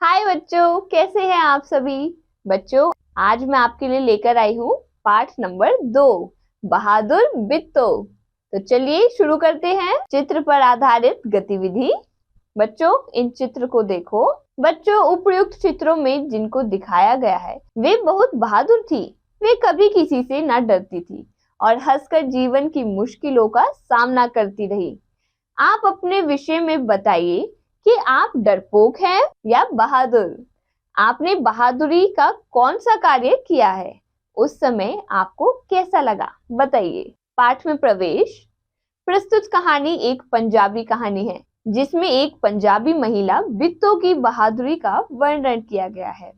हाय बच्चों, कैसे हैं आप सभी। बच्चों, आज मैं आपके लिए लेकर आई हूँ पाठ नंबर 2, बहादुर बिट्टो। तो चलिए शुरू करते हैं चित्र पर आधारित गतिविधि। बच्चों, इन चित्र को देखो। बच्चों, उपयुक्त चित्रों में जिनको दिखाया गया है वे बहुत बहादुर थी। वे कभी किसी से न डरती थी और हंसकर जीवन की मुश्किलों का सामना करती रही। आप अपने विषय में बताइए कि आप डरपोक हैं या बहादुर। आपने बहादुरी का कौन सा कार्य किया है, उस समय आपको कैसा लगा, बताइए। पाठ में प्रवेश। प्रस्तुत कहानी एक पंजाबी कहानी है जिसमें एक पंजाबी महिला बिट्टो की बहादुरी का वर्णन किया गया है।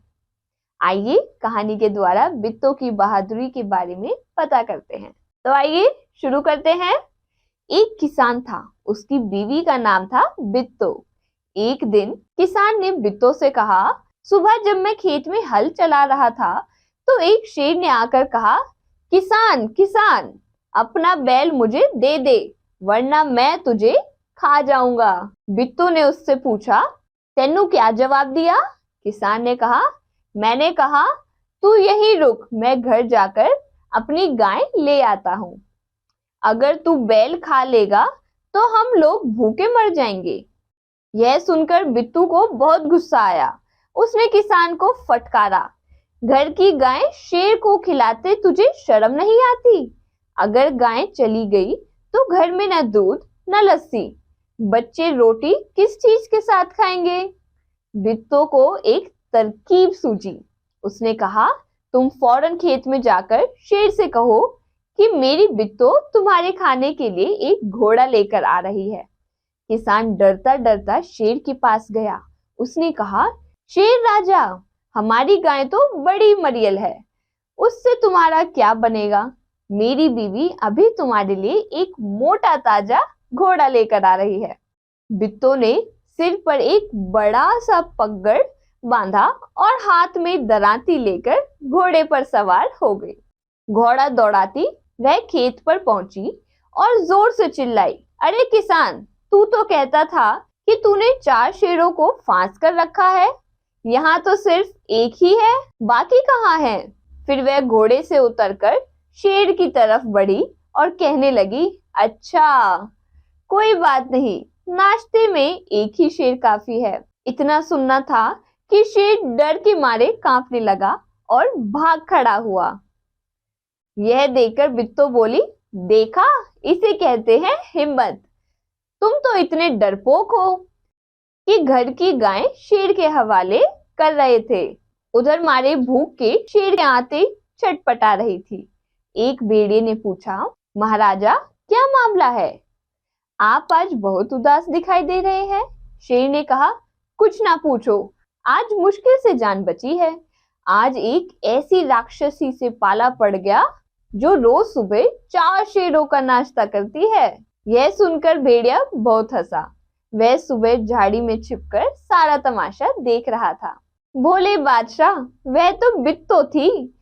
आइए कहानी के द्वारा बिट्टो की बहादुरी के बारे में पता करते हैं। तो आइए शुरू करते हैं। एक किसान था, उसकी बीवी का नाम था बिट्टो। एक दिन किसान ने बिट्टो से कहा, सुबह जब मैं खेत में हल चला रहा था तो एक शेर ने आकर कहा, किसान किसान, अपना बैल मुझे दे दे वरना मैं तुझे खा जाऊंगा। बिट्टो ने उससे पूछा, तेनू क्या जवाब दिया। किसान ने कहा, मैंने कहा तू यहीं रुक, मैं घर जाकर अपनी गाय ले आता हूँ। अगर तू बैल खा लेगा तो हम लोग भूखे मर जाएंगे। यह सुनकर बिट्टू को बहुत गुस्सा आया। उसने किसान को फटकारा, घर की गाय शेर को खिलाते तुझे शर्म नहीं आती। अगर गाय चली गई तो घर में न दूध न लस्सी, बच्चे रोटी किस चीज के साथ खाएंगे। बिट्टू को एक तरकीब सूझी। उसने कहा, तुम फौरन खेत में जाकर शेर से कहो कि मेरी बिट्टू तुम्हारे खाने के लिए एक घोड़ा लेकर आ रही है। किसान डरता डरता शेर के पास गया। उसने कहा, शेर राजा, हमारी गाय तो बड़ी मरियल है, उससे तुम्हारा क्या बनेगा। मेरी बीवी अभी तुम्हारे लिए एक मोटा ताजा घोड़ा लेकर आ रही है। बिट्टो ने सिर पर एक बड़ा सा पगड़ बांधा और हाथ में दराती लेकर घोड़े पर सवार हो गई। घोड़ा दौड़ाती वह खेत पर पहुंची और जोर से चिल्लाई, अरे किसान, तू तो कहता था कि तूने 4 शेरों को फांस कर रखा है, यहाँ तो सिर्फ एक ही है, बाकी कहाँ है। फिर वह घोड़े से उतरकर शेर की तरफ बढ़ी और कहने लगी, अच्छा कोई बात नहीं, नाश्ते में एक ही शेर काफी है। इतना सुनना था कि शेर डर के मारे कांपने लगा और भाग खड़ा हुआ। यह देखकर बिट्टो बोली, देखा, इसे कहते हैं हिम्मत। तुम तो इतने डरपोक हो कि घर की गाय शेर के हवाले कर रहे थे। उधर मारे भूख के शेर के आते छटपटा रही थी। एक भेड़िए ने पूछा, महाराजा क्या मामला है, आप आज बहुत उदास दिखाई दे रहे हैं। शेर ने कहा, कुछ ना पूछो, आज मुश्किल से जान बची है। आज एक ऐसी राक्षसी से पाला पड़ गया जो रोज सुबह 4 शेरों का नाश्ता करती है। यह सुनकर भेड़िया बहुत हंसा। वह सुबह झाड़ी में छिपकर सारा तमाशा देख रहा था। भोले बादशाह, वह तो बिट्टो थी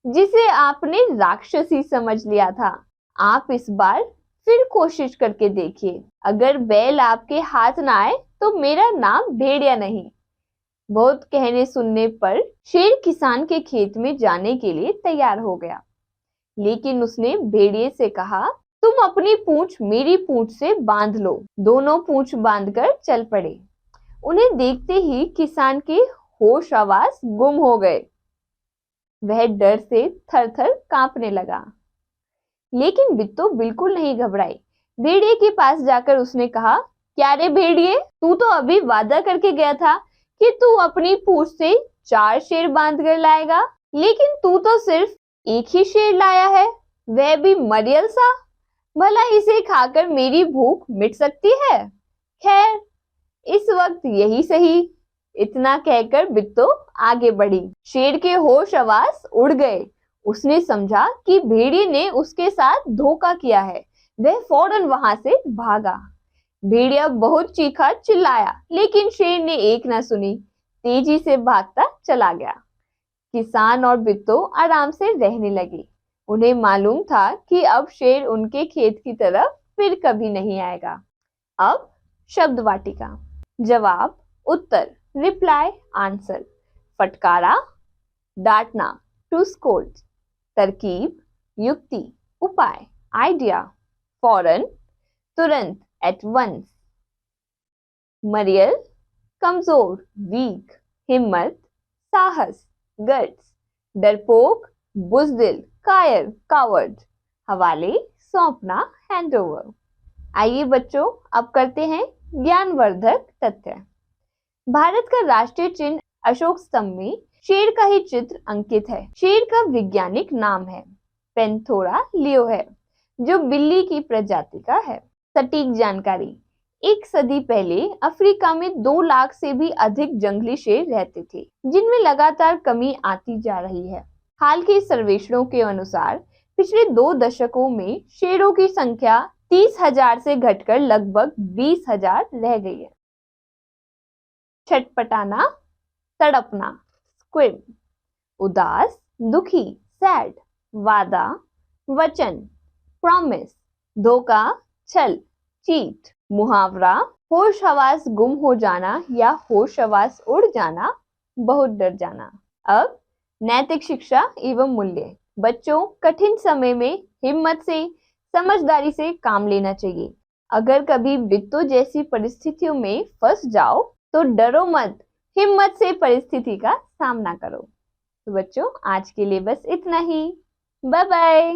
जिसे आपने राक्षसी समझ लिया था। आप इस बार फिर कोशिश करके देखिए, अगर बैल आपके हाथ ना आए तो मेरा नाम भेड़िया नहीं। बहुत कहने सुनने पर शेर किसान के खेत में जाने के लिए तैयार हो गया, लेकिन उसने भेड़िए से कहा, तुम अपनी पूंछ मेरी पूंछ से बांध लो। दोनों पूंछ बांधकर चल पड़े। उन्हें देखते ही किसान के होश आवास गुम हो गए। वह डर से थर-थर कांपने लगा। लेकिन बिट्टो बिल्कुल नहीं घबराई। भेड़िए के पास जाकर उसने कहा, क्या रे भेड़िए, तू तो अभी वादा करके गया था कि तू अपनी पूंछ से 4 शेर बांध कर लाएगा, लेकिन तू तो सिर्फ एक ही शेर लाया है, वह भी मरियल सा। भला इसे खाकर मेरी भूख मिट सकती है। खैर, इस वक्त यही सही। इतना कहकर बिट्टो आगे बढ़ी। शेर के होश हवास उड़ गए। उसने समझा कि भेड़िए ने उसके साथ धोखा किया है। वह फौरन वहां से भागा। भेड़िया बहुत चीखा चिल्लाया, लेकिन शेर ने एक न सुनी, तेजी से भागता चला गया। किसान और बिट्टो आराम से रहने लगे। उन्हें मालूम था कि अब शेर उनके खेत की तरफ फिर कभी नहीं आएगा। अब शब्द वाटिका। जवाब, उत्तर। रिप्लाई आंसर, फटकारा डांटना टू स्कोल्ड, तरकीब युक्ति उपाय आइडिया, फौरन तुरंत एट वंस, मरियल कमजोर वीक, हिम्मत साहस गट्स, डरपोक बुजदिल कायर कावर्ड, हवाले सौंपना हैंडओवर। आइए बच्चों, अब करते हैं ज्ञानवर्धक तथ्य। भारत का राष्ट्रीय चिन्ह अशोक स्तंभ में शेर का ही चित्र अंकित है। शेर का वैज्ञानिक नाम है पेंथोरा लियो है, जो बिल्ली की प्रजाति का है। सटीक जानकारी, एक सदी पहले अफ्रीका में 2 लाख से भी अधिक जंगली शेर रहते थे, जिनमें लगातार कमी आती जा रही है। हाल के सर्वेक्षणों के अनुसार पिछले 2 दशकों में शेरों की संख्या 30,000 से घटकर लगभग 20,000 रह गई है। छटपटाना तड़पना स्क्विम, उदास दुखी सैड, वादा वचन प्रॉमिस, धोखा छल चीट, मुहावरा होश हवास गुम हो जाना या होश हवास उड़ जाना, बहुत डर जाना। अब नैतिक शिक्षा एवं मूल्य। बच्चों, कठिन समय में हिम्मत से समझदारी से काम लेना चाहिए। अगर कभी वित्तो जैसी परिस्थितियों में फंस जाओ तो डरो मत, हिम्मत से परिस्थिति का सामना करो। तो बच्चों, आज के लिए बस इतना ही। Bye bye.